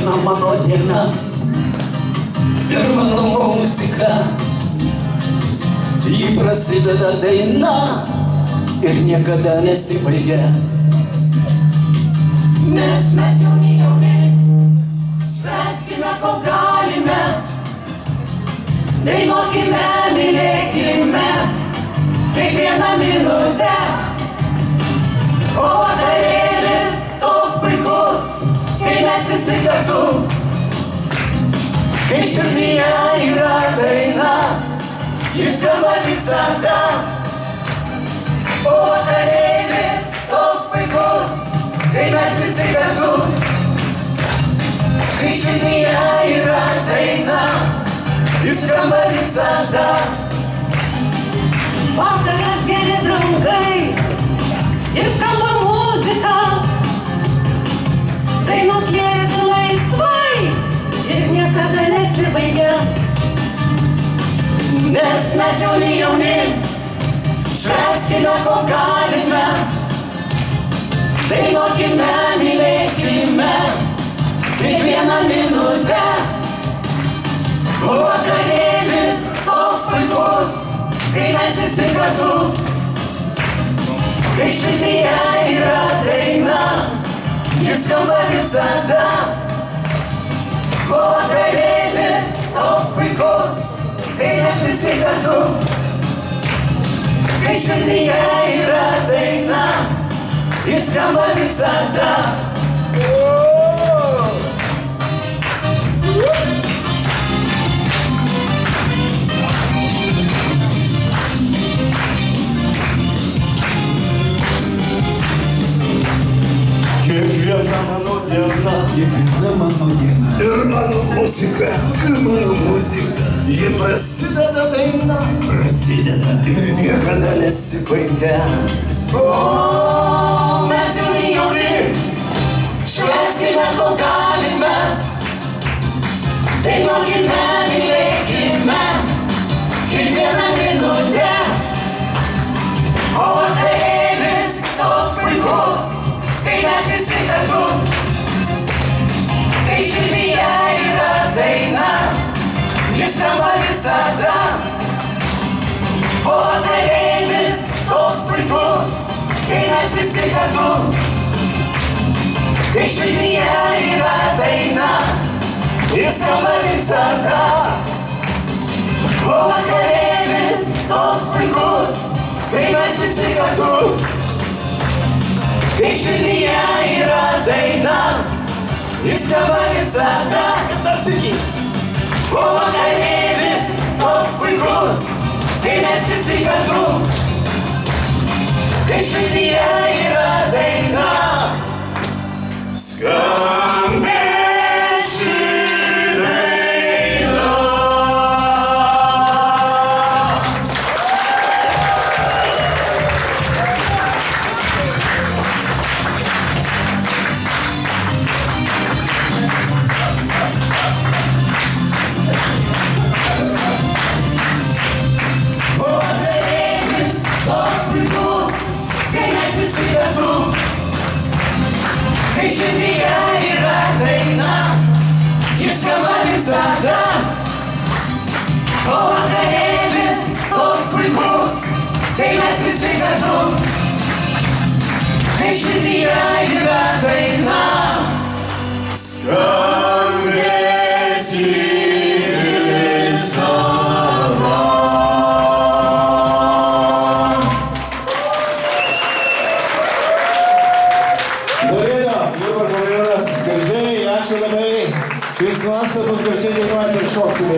Kiekviena mano diena ir mano muzika, ji prasideda daina ir niekada nesibaigia. Nes mes jauni, švęskime, kol galime, dainuokime, mylėkime kiekvieną minutę. O vakarėlis toks puikus, kai mes visi kartu, kai širdyje yra daina, jis skamba visada. O vakarėlis toks puikus, kai mes visi kartu, kai širdyje yra daina, jis skamba visada. Vakaras, geri draugai, ir skamba muzika, dainos liejasi laisvai ir niekada nesibaigia. Nes mes jauni, švęskime, kol galime, dainuokime, mylėkime kiekvieną minutę. O vakarėlis toks puikus, kai mes visi kartu, kai širdyje yra daina, jis skamba visada. O vakarėlis toks puikus, kai mes visi kartu, kai širdyje yra daina, jis skamba visada. Kiekviena mano diena ir mano muzika, ji prasideda daina, ir niekada nesibaigia. O mes jauni, švęskime, kol galime, dainuokime, mylėkime kiekvieną minutę. O vakarėlis toks puikus, kai mes visi kartu, kai širdyje yra daina, jis skamba visada. O vakarėlis toks puikus, kai mes visi kartu, kai širdyje yra daina, jis skamba visada. O vakarėlis toks puikus, kai mes visi kartu, kai širdyje yra daina, jis skamba visada. Ir dar sykį. O vakarėlis toks puikus, kai mes visi kartu, kai širdyje yra daina, skambės ši daina. O vakarėlis toks puikus, kai mes visi kartu, kai širdyje yra daina, jis skamba visada. O vakarėlis toks puikus, kai mes visi kartu, kai širdyje yra daina, skambės ji visada. Jurbarko rajonas, gražiai, ačiū labai. Jūs nuostabus, gražiai dainuojate ir šoksime.